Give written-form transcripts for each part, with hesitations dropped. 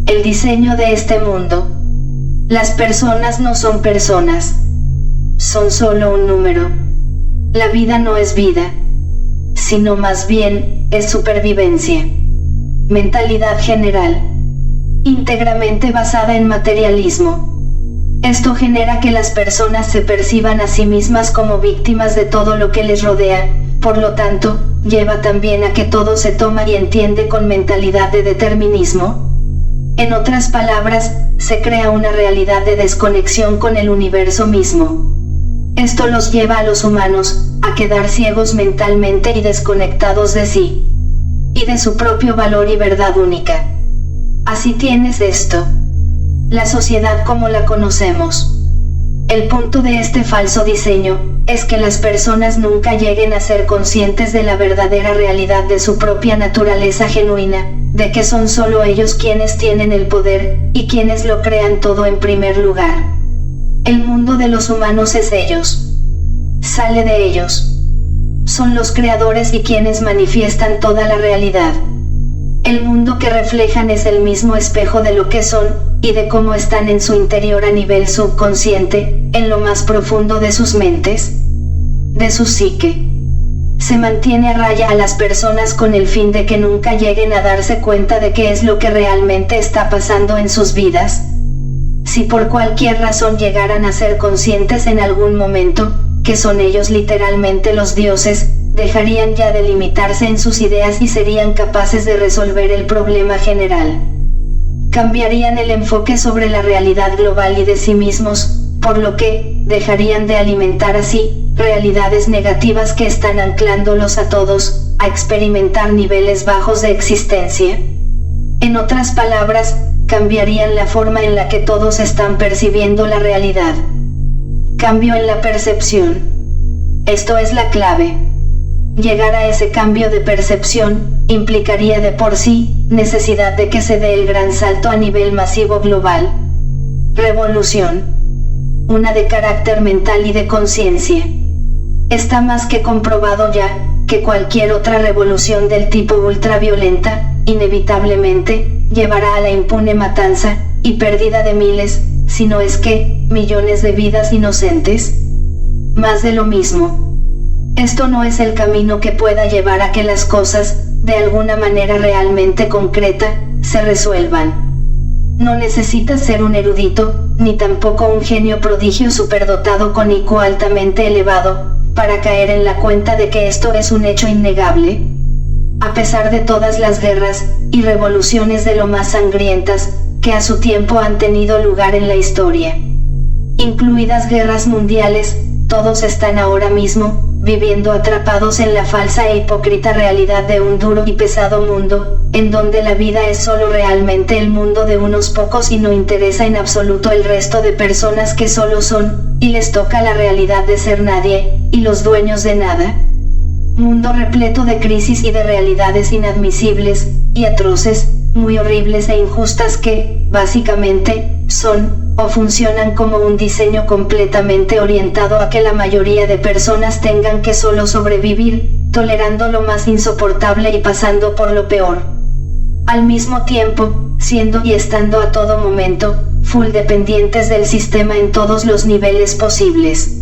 El diseño de este mundo. Las personas no son personas. Son solo un número. La vida no es vida, sino más bien, es supervivencia. Mentalidad general. Íntegramente basada en materialismo. Esto genera que las personas se perciban a sí mismas como víctimas de todo lo que les rodea, por lo tanto, lleva también a que todo se toma y entiende con mentalidad de determinismo. En otras palabras, se crea una realidad de desconexión con el universo mismo. Esto los lleva a los humanos, a quedar ciegos mentalmente y desconectados de sí, y de su propio valor y verdad única. Así tienes esto. La sociedad como la conocemos. El punto de este falso diseño, es que las personas nunca lleguen a ser conscientes de la verdadera realidad de su propia naturaleza genuina, de que son solo ellos quienes tienen el poder, y quienes lo crean todo en primer lugar. El mundo de los humanos es ellos. Sale de ellos. Son los creadores y quienes manifiestan toda la realidad. El mundo que reflejan es el mismo espejo de lo que son, y de cómo están en su interior a nivel subconsciente, en lo más profundo de sus mentes, de su psique. Se mantiene a raya a las personas con el fin de que nunca lleguen a darse cuenta de qué es lo que realmente está pasando en sus vidas. Si por cualquier razón llegaran a ser conscientes en algún momento, que son ellos literalmente los dioses, dejarían ya de limitarse en sus ideas y serían capaces de resolver el problema general. Cambiarían el enfoque sobre la realidad global y de sí mismos, por lo que, dejarían de alimentar así, realidades negativas que están anclándolos a todos, a experimentar niveles bajos de existencia. En otras palabras, cambiarían la forma en la que todos están percibiendo la realidad. Cambio en la percepción. Esto es la clave. Llegar a ese cambio de percepción, implicaría de por sí, necesidad de que se dé el gran salto a nivel masivo global. Revolución. Una de carácter mental y de conciencia. Está más que comprobado ya, que cualquier otra revolución del tipo ultraviolenta, inevitablemente, llevará a la impune matanza, y pérdida de miles, si no es que, millones de vidas inocentes. Más de lo mismo. Esto no es el camino que pueda llevar a que las cosas, de alguna manera realmente concreta, se resuelvan. No necesitas ser un erudito, ni tampoco un genio prodigio superdotado con IQ altamente elevado, para caer en la cuenta de que esto es un hecho innegable. A pesar de todas las guerras, y revoluciones de lo más sangrientas, que a su tiempo han tenido lugar en la historia, incluidas guerras mundiales, todos están ahora mismo, viviendo atrapados en la falsa e hipócrita realidad de un duro y pesado mundo, en donde la vida es solo realmente el mundo de unos pocos y no interesa en absoluto el resto de personas que solo son, y les toca la realidad de ser nadie, y los dueños de nada. Mundo repleto de crisis y de realidades inadmisibles, y atroces, muy horribles e injustas que, básicamente, son, o funcionan como un diseño completamente orientado a que la mayoría de personas tengan que solo sobrevivir, tolerando lo más insoportable y pasando por lo peor. Al mismo tiempo, siendo y estando a todo momento, full dependientes del sistema en todos los niveles posibles.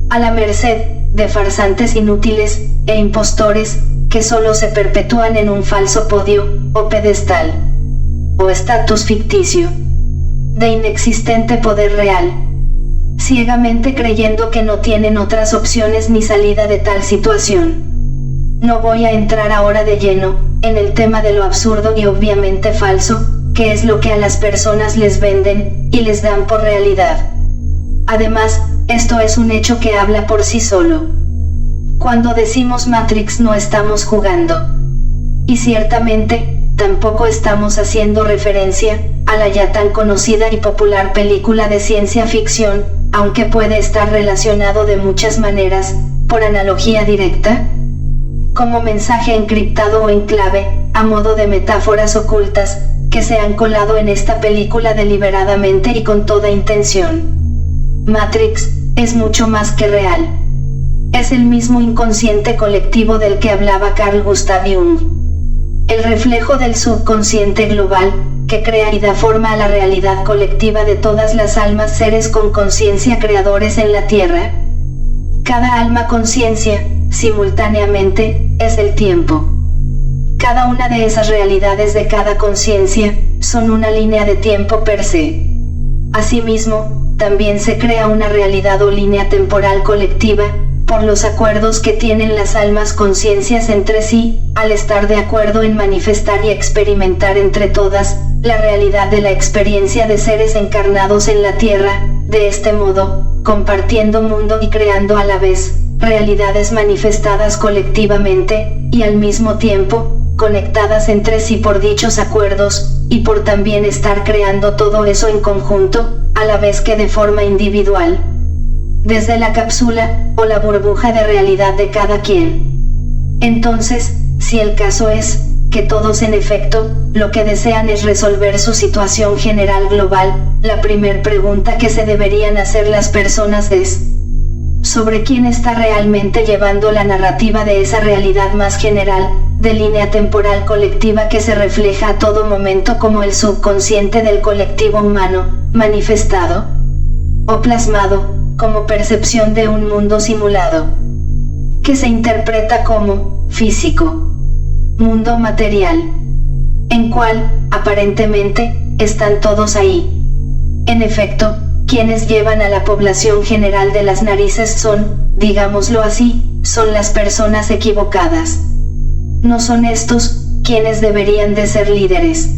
A la merced, de farsantes inútiles, e impostores, que solo se perpetúan en un falso podio, o pedestal, o estatus ficticio, de inexistente poder real, ciegamente creyendo que no tienen otras opciones ni salida de tal situación. No voy a entrar ahora de lleno, en el tema de lo absurdo y obviamente falso, que es lo que a las personas les venden, y les dan por realidad. Además, esto es un hecho que habla por sí solo. Cuando decimos Matrix no estamos jugando. Y ciertamente, tampoco estamos haciendo referencia a la ya tan conocida y popular película de ciencia ficción, aunque puede estar relacionado de muchas maneras, por analogía directa, como mensaje encriptado o en clave, a modo de metáforas ocultas, que se han colado en esta película deliberadamente y con toda intención. Matrix es mucho más que real. Es el mismo inconsciente colectivo del que hablaba Carl Gustav Jung. El reflejo del subconsciente global, que crea y da forma a la realidad colectiva de todas las almas seres con conciencia creadores en la Tierra. Cada alma conciencia, simultáneamente, es el tiempo. Cada una de esas realidades de cada conciencia, son una línea de tiempo per se. Asimismo, también se crea una realidad o línea temporal colectiva, por los acuerdos que tienen las almas conciencias entre sí, al estar de acuerdo en manifestar y experimentar entre todas, la realidad de la experiencia de seres encarnados en la Tierra, de este modo, compartiendo mundo y creando a la vez, realidades manifestadas colectivamente, y al mismo tiempo, conectadas entre sí por dichos acuerdos, y por también estar creando todo eso en conjunto, a la vez que de forma individual. Desde la cápsula, o la burbuja de realidad de cada quien. Entonces, si el caso es, que todos en efecto, lo que desean es resolver su situación general global, la primer pregunta que se deberían hacer las personas es: ¿sobre quién está realmente llevando la narrativa de esa realidad más general, de línea temporal colectiva que se refleja a todo momento como el subconsciente del colectivo humano, manifestado o plasmado, como percepción de un mundo simulado, que se interpreta como físico, mundo material, en cual, aparentemente, están todos ahí? En efecto, quienes llevan a la población general de las narices son, digámoslo así, son las personas equivocadas. No son estos, quienes deberían de ser líderes.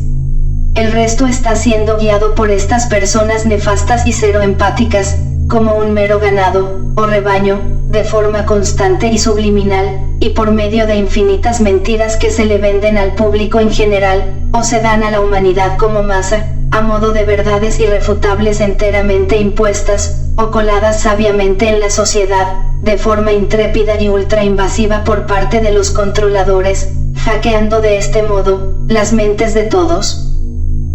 El resto está siendo guiado por estas personas nefastas y cero empáticas, como un mero ganado, o rebaño, de forma constante y subliminal, y por medio de infinitas mentiras que se le venden al público en general, o se dan a la humanidad como masa, a modo de verdades irrefutables enteramente impuestas, o coladas sabiamente en la sociedad, de forma intrépida y ultra invasiva por parte de los controladores, hackeando de este modo, las mentes de todos.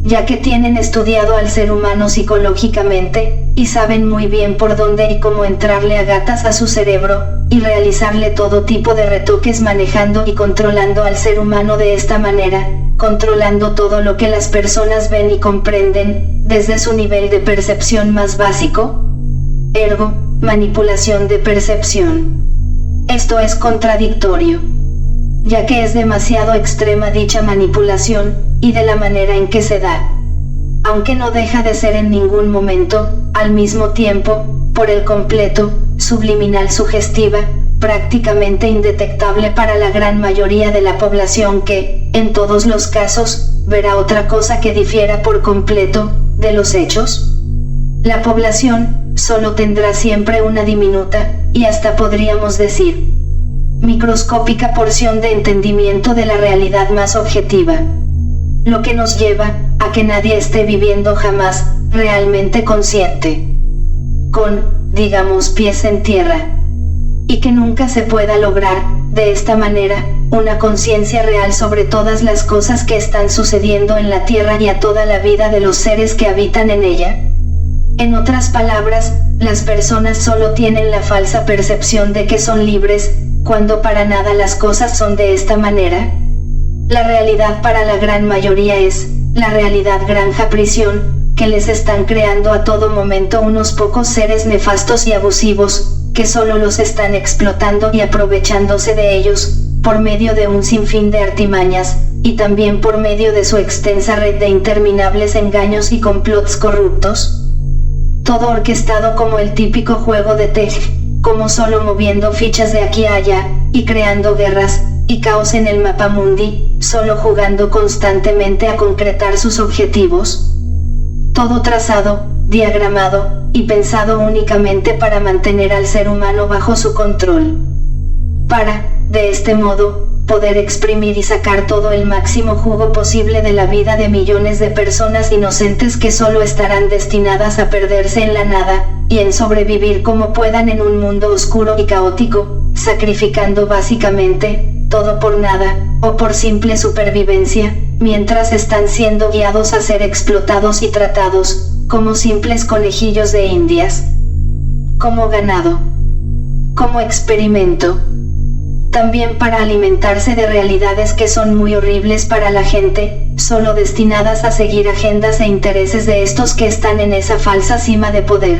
Ya que tienen estudiado al ser humano psicológicamente, y saben muy bien por dónde y cómo entrarle a gatas a su cerebro, y realizarle todo tipo de retoques manejando y controlando al ser humano de esta manera, controlando todo lo que las personas ven y comprenden, desde su nivel de percepción más básico. Ergo, manipulación de percepción. Esto es contradictorio, ya que es demasiado extrema dicha manipulación, y de la manera en que se da. Aunque no deja de ser en ningún momento, al mismo tiempo, por el completo, subliminal sugestiva, prácticamente indetectable para la gran mayoría de la población que, en todos los casos, verá otra cosa que difiera por completo, de los hechos. La población, solo tendrá siempre una diminuta, y hasta podríamos decir, microscópica porción de entendimiento de la realidad más objetiva. Lo que nos lleva, a que nadie esté viviendo jamás, realmente consciente. Con, digamos, pies en tierra. Y que nunca se pueda lograr, de esta manera, una conciencia real sobre todas las cosas que están sucediendo en la tierra y a toda la vida de los seres que habitan en ella. En otras palabras, las personas solo tienen la falsa percepción de que son libres, cuando para nada las cosas son de esta manera. La realidad para la gran mayoría es, la realidad granja prisión, que les están creando a todo momento unos pocos seres nefastos y abusivos, que solo los están explotando y aprovechándose de ellos, por medio de un sinfín de artimañas, y también por medio de su extensa red de interminables engaños y complots corruptos. Todo orquestado como el típico juego de tej, como solo moviendo fichas de aquí a allá, y creando guerras, y caos en el mapa mundi, solo jugando constantemente a concretar sus objetivos. Todo trazado, diagramado, y pensado únicamente para mantener al ser humano bajo su control. Para, de este modo, poder exprimir y sacar todo el máximo jugo posible de la vida de millones de personas inocentes que solo estarán destinadas a perderse en la nada, y en sobrevivir como puedan en un mundo oscuro y caótico, sacrificando básicamente, todo por nada, o por simple supervivencia, mientras están siendo guiados a ser explotados y tratados, como simples conejillos de indias. Como ganado. Como experimento. También para alimentarse de realidades que son muy horribles para la gente, solo destinadas a seguir agendas e intereses de estos que están en esa falsa cima de poder.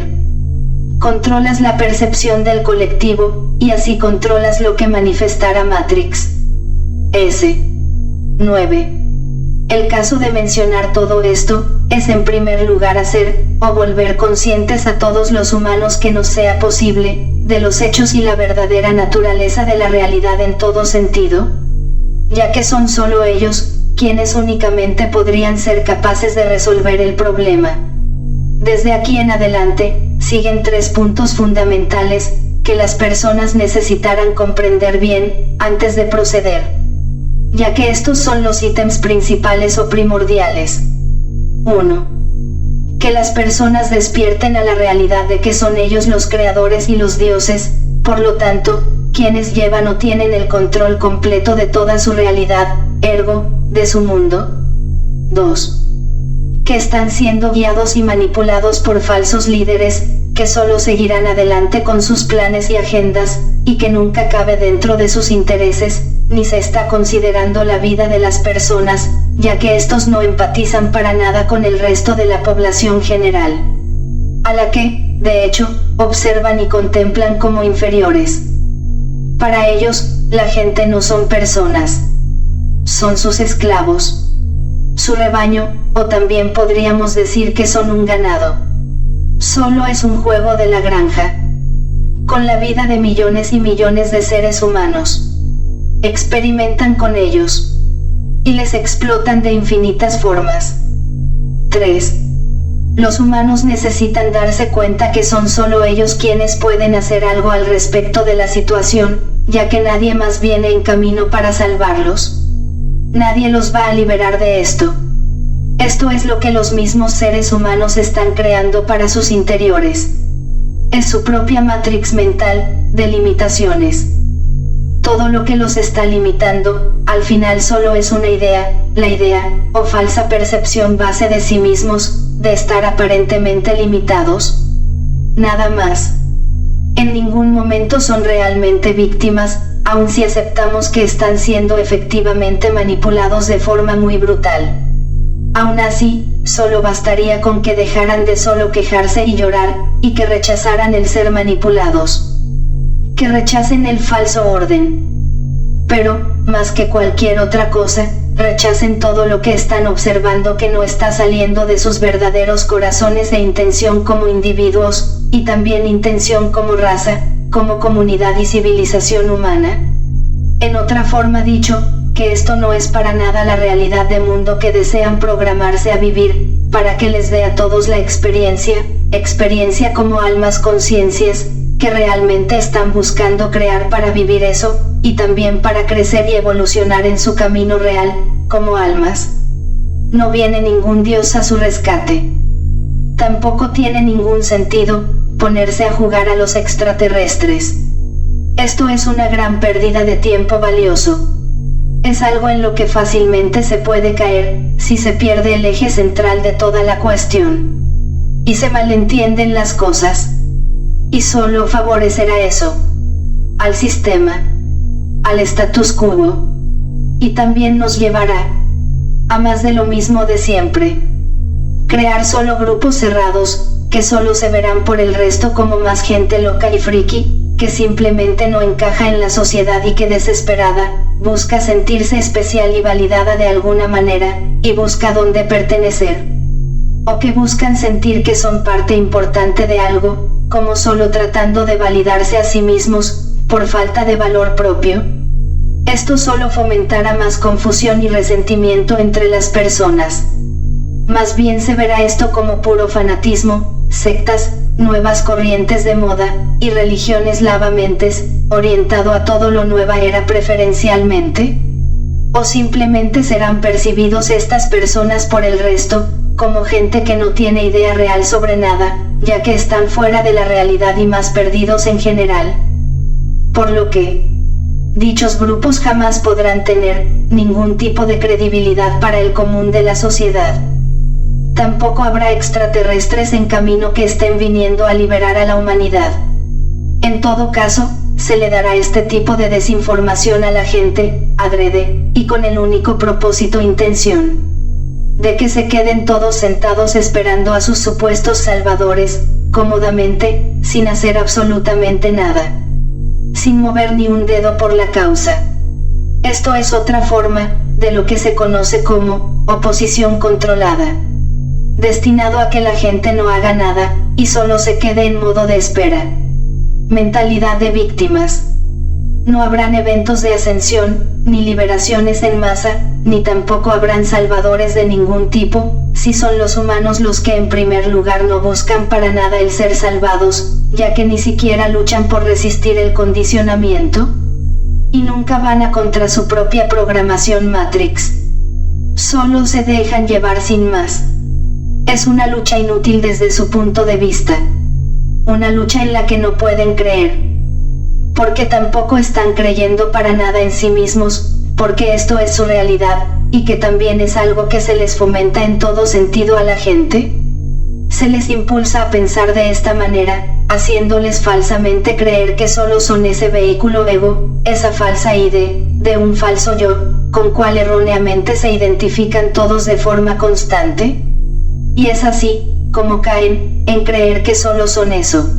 Controlas la percepción del colectivo, y así controlas lo que manifestará Matrix. 9. El caso de mencionar todo esto, es en primer lugar hacer, o volver conscientes a todos los humanos que nos sea posible, de los hechos y la verdadera naturaleza de la realidad en todo sentido, ya que son solo ellos, quienes únicamente podrían ser capaces de resolver el problema. Desde aquí en adelante, siguen 3 puntos fundamentales, que las personas necesitarán comprender bien, antes de proceder. Ya que estos son los ítems principales o primordiales. 1. Que las personas despierten a la realidad de que son ellos los creadores y los dioses, por lo tanto, quienes llevan o tienen el control completo de toda su realidad, ergo, de su mundo. 2. Que están siendo guiados y manipulados por falsos líderes, que solo seguirán adelante con sus planes y agendas, y que nunca cabe dentro de sus intereses, ni se está considerando la vida de las personas, ya que estos no empatizan para nada con el resto de la población general, a la que, de hecho, observan y contemplan como inferiores. Para ellos, la gente no son personas, son sus esclavos, su rebaño, o también podríamos decir que son un ganado. Solo es un juego de la granja, con la vida de millones y millones de seres humanos. Experimentan con ellos, y les explotan de infinitas formas. 3. Los humanos necesitan darse cuenta que son solo ellos quienes pueden hacer algo al respecto de la situación, ya que nadie más viene en camino para salvarlos. Nadie los va a liberar de esto. Esto es lo que los mismos seres humanos están creando para sus interiores. Es su propia matrix mental, de limitaciones. Todo lo que los está limitando, al final solo es una idea, la idea, o falsa percepción base de sí mismos, de estar aparentemente limitados. Nada más. En ningún momento son realmente víctimas, aun si aceptamos que están siendo efectivamente manipulados de forma muy brutal. Aún así, solo bastaría con que dejaran de solo quejarse y llorar, y que rechazaran el ser manipulados. Que rechacen el falso orden. Pero, más que cualquier otra cosa, rechacen todo lo que están observando que no está saliendo de sus verdaderos corazones e intención como individuos, y también intención como raza, como comunidad y civilización humana. En otra forma dicho, que esto no es para nada la realidad de mundo que desean programarse a vivir, para que les dé a todos la experiencia como almas conciencias, que realmente están buscando crear para vivir eso, y también para crecer y evolucionar en su camino real, como almas. No viene ningún dios a su rescate. Tampoco tiene ningún sentido, ponerse a jugar a los extraterrestres. Esto es una gran pérdida de tiempo valioso. Es algo en lo que fácilmente se puede caer, si se pierde el eje central de toda la cuestión. Y se malentienden las cosas. Y solo favorecerá eso. Al sistema. Al status quo. Y también nos llevará a más de lo mismo de siempre. Crear solo grupos cerrados, que solo se verán por el resto como más gente loca y friki, que simplemente no encaja en la sociedad y que desesperada, busca sentirse especial y validada de alguna manera, y busca dónde pertenecer. O que buscan sentir que son parte importante de algo, como solo tratando de validarse a sí mismos, por falta de valor propio. Esto solo fomentará más confusión y resentimiento entre las personas. Más bien se verá esto como puro fanatismo, sectas, nuevas corrientes de moda, y religiones lavamentes, orientado a todo lo nueva era preferencialmente. O simplemente serán percibidos estas personas por el resto, como gente que no tiene idea real sobre nada, ya que están fuera de la realidad y más perdidos en general. Por lo que, dichos grupos jamás podrán tener ningún tipo de credibilidad para el común de la sociedad. Tampoco habrá extraterrestres en camino que estén viniendo a liberar a la humanidad. En todo caso, se le dará este tipo de desinformación a la gente, adrede, y con el único propósito intención de que se queden todos sentados esperando a sus supuestos salvadores, cómodamente, sin hacer absolutamente nada, sin mover ni un dedo por la causa. Esto es otra forma, de lo que se conoce como, oposición controlada, destinado a que la gente no haga nada, y solo se quede en modo de espera. Mentalidad de víctimas. No habrán eventos de ascensión, ni liberaciones en masa, ni tampoco habrán salvadores de ningún tipo, si son los humanos los que en primer lugar no buscan para nada el ser salvados, ya que ni siquiera luchan por resistir el condicionamiento, y nunca van a contra su propia programación Matrix. Solo se dejan llevar sin más. Es una lucha inútil desde su punto de vista. Una lucha en la que no pueden creer. Porque tampoco están creyendo para nada en sí mismos, porque esto es su realidad, y que también es algo que se les fomenta en todo sentido a la gente. Se les impulsa a pensar de esta manera, haciéndoles falsamente creer que solo son ese vehículo ego, esa falsa idea, de un falso yo, con cual erróneamente se identifican todos de forma constante. Y es así, como caen, en creer que solo son eso.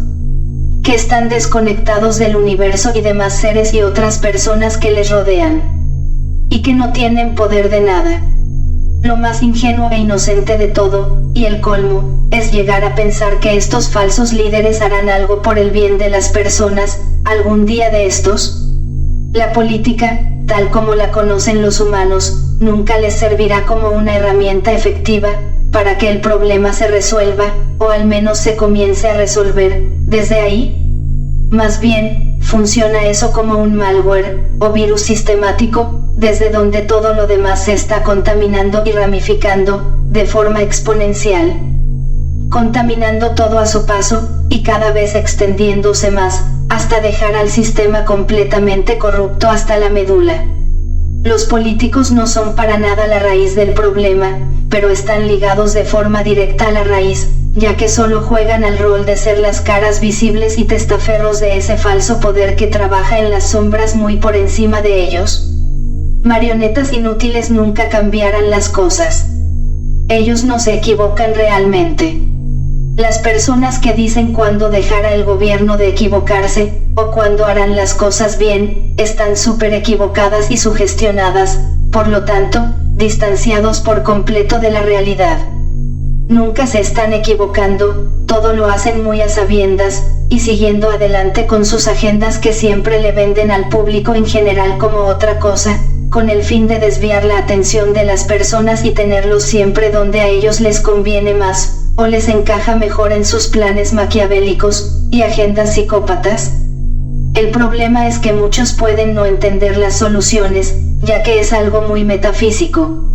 Que están desconectados del universo y demás seres y otras personas que les rodean. Y que no tienen poder de nada. Lo más ingenuo e inocente de todo, y el colmo, es llegar a pensar que estos falsos líderes harán algo por el bien de las personas, algún día de estos. La política, tal como la conocen los humanos, nunca les servirá como una herramienta efectiva, para que el problema se resuelva, o al menos se comience a resolver, desde ahí. Más bien, funciona eso como un malware, o virus sistemático, desde donde todo lo demás se está contaminando y ramificando, de forma exponencial. Contaminando todo a su paso, y cada vez extendiéndose más, hasta dejar al sistema completamente corrupto hasta la médula. Los políticos no son para nada la raíz del problema, pero están ligados de forma directa a la raíz, ya que solo juegan al rol de ser las caras visibles y testaferros de ese falso poder que trabaja en las sombras muy por encima de ellos. Marionetas inútiles nunca cambiarán las cosas. Ellos no se equivocan realmente. Las personas que dicen cuándo dejará el gobierno de equivocarse, o cuándo harán las cosas bien, están súper equivocadas y sugestionadas, por lo tanto, distanciados por completo de la realidad. Nunca se están equivocando, todo lo hacen muy a sabiendas, y siguiendo adelante con sus agendas que siempre le venden al público en general como otra cosa, con el fin de desviar la atención de las personas y tenerlos siempre donde a ellos les conviene más, o les encaja mejor en sus planes maquiavélicos, y agendas psicópatas. El problema es que muchos pueden no entender las soluciones, ya que es algo muy metafísico.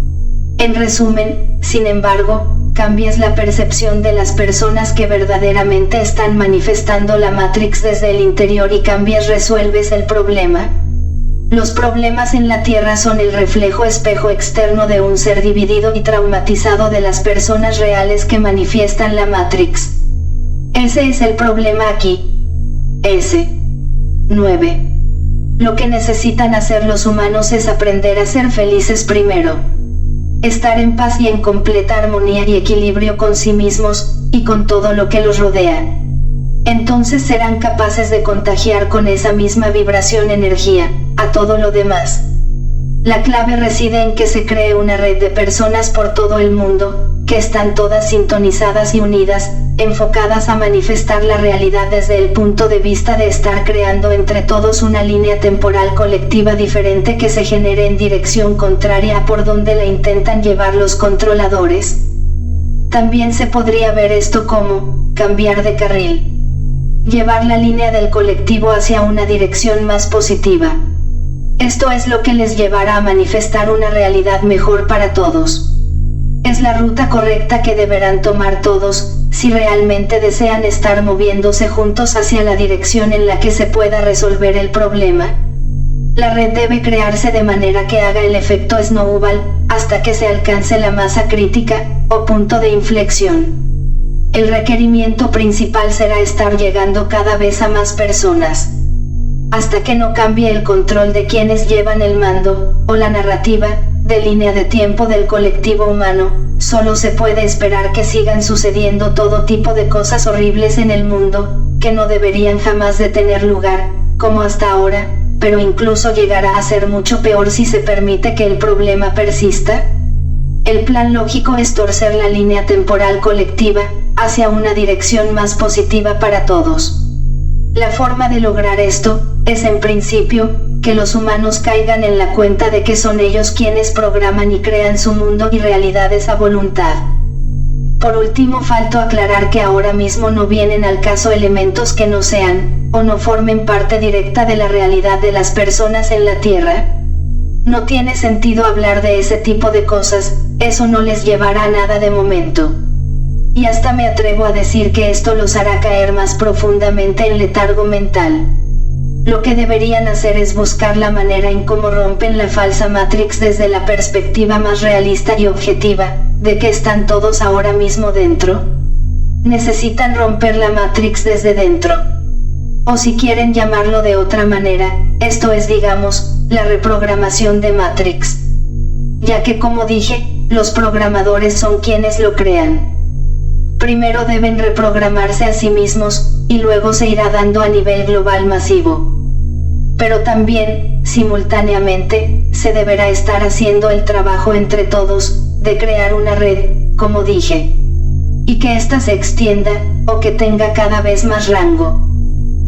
En resumen, sin embargo, cambias la percepción de las personas que verdaderamente están manifestando la Matrix desde el interior y resuelves el problema. Los problemas en la Tierra son el reflejo espejo externo de un ser dividido y traumatizado de las personas reales que manifiestan la Matrix. Ese es el problema aquí. 9. Lo que necesitan hacer los humanos es aprender a ser felices primero. Estar en paz y en completa armonía y equilibrio con sí mismos, y con todo lo que los rodea. Entonces serán capaces de contagiar con esa misma vibración energía, a todo lo demás. La clave reside en que se cree una red de personas por todo el mundo, que están todas sintonizadas y unidas, enfocadas a manifestar la realidad desde el punto de vista de estar creando entre todos una línea temporal colectiva diferente que se genere en dirección contraria a por donde la intentan llevar los controladores. También se podría ver esto como cambiar de carril. Llevar la línea del colectivo hacia una dirección más positiva. Esto es lo que les llevará a manifestar una realidad mejor para todos. Es la ruta correcta que deberán tomar todos, si realmente desean estar moviéndose juntos hacia la dirección en la que se pueda resolver el problema. La red debe crearse de manera que haga el efecto snowball, hasta que se alcance la masa crítica, o punto de inflexión. El requerimiento principal será estar llegando cada vez a más personas. hasta que no cambie el control de quienes llevan el mando, o la narrativa, de línea de tiempo del colectivo humano, solo se puede esperar que sigan sucediendo todo tipo de cosas horribles en el mundo, que no deberían jamás de tener lugar, como hasta ahora, pero incluso llegará a ser mucho peor si se permite que el problema persista. El plan lógico es torcer la línea temporal colectiva, hacia una dirección más positiva para todos. La forma de lograr esto, es en principio, que los humanos caigan en la cuenta de que son ellos quienes programan y crean su mundo y realidades a voluntad. Por último, faltó aclarar que ahora mismo no vienen al caso elementos que no sean, o no formen parte directa de la realidad de las personas en la Tierra. No tiene sentido hablar de ese tipo de cosas, eso no les llevará a nada de momento. Y hasta me atrevo a decir que esto los hará caer más profundamente en letargo mental. Lo que deberían hacer es buscar la manera en cómo rompen la falsa Matrix desde la perspectiva más realista y objetiva, de que están todos ahora mismo dentro. Necesitan romper la Matrix desde dentro. O si quieren llamarlo de otra manera, esto es, digamos, la reprogramación de Matrix. Ya que, como dije, los programadores son quienes lo crean. Primero deben reprogramarse a sí mismos, y luego se irá dando a nivel global masivo. Pero también, simultáneamente, se deberá estar haciendo el trabajo entre todos, de crear una red, como dije. Y que ésta se extienda, o que tenga cada vez más rango.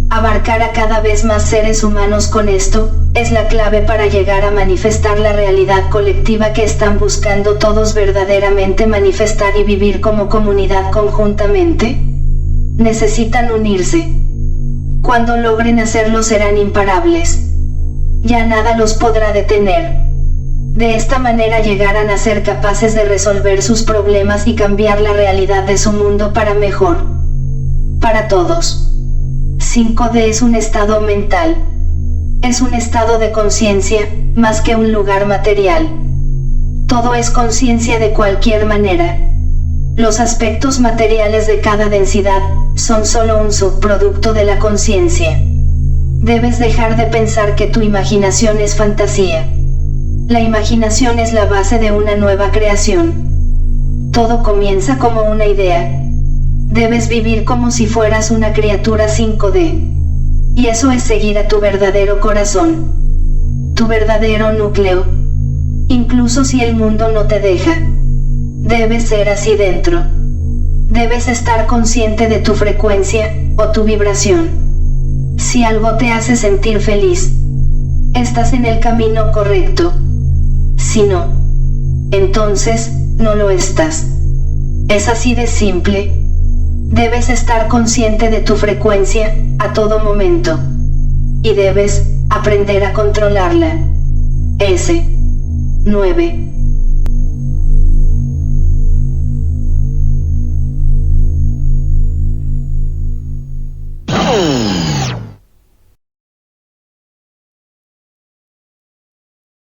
Abarcar a cada vez más seres humanos con esto, es la clave para llegar a manifestar la realidad colectiva que están buscando todos verdaderamente manifestar y vivir como comunidad conjuntamente. Necesitan unirse. Cuando logren hacerlo serán imparables. Ya nada los podrá detener. De esta manera llegarán a ser capaces de resolver sus problemas y cambiar la realidad de su mundo para mejor. Para todos. 5D es un estado mental. Es un estado de conciencia, más que un lugar material. Todo es conciencia de cualquier manera. Los aspectos materiales de cada densidad son solo un subproducto de la conciencia. Debes dejar de pensar que tu imaginación es fantasía. La imaginación es la base de una nueva creación. Todo comienza como una idea. Debes vivir como si fueras una criatura 5D. Y eso es seguir a tu verdadero corazón. Tu verdadero núcleo. Incluso si el mundo no te deja. Debes ser así dentro. Debes estar consciente de tu frecuencia, o tu vibración. Si algo te hace sentir feliz, estás en el camino correcto. Si no, entonces, no lo estás. Es así de simple. Debes estar consciente de tu frecuencia, a todo momento. Y debes, aprender a controlarla. S. 9.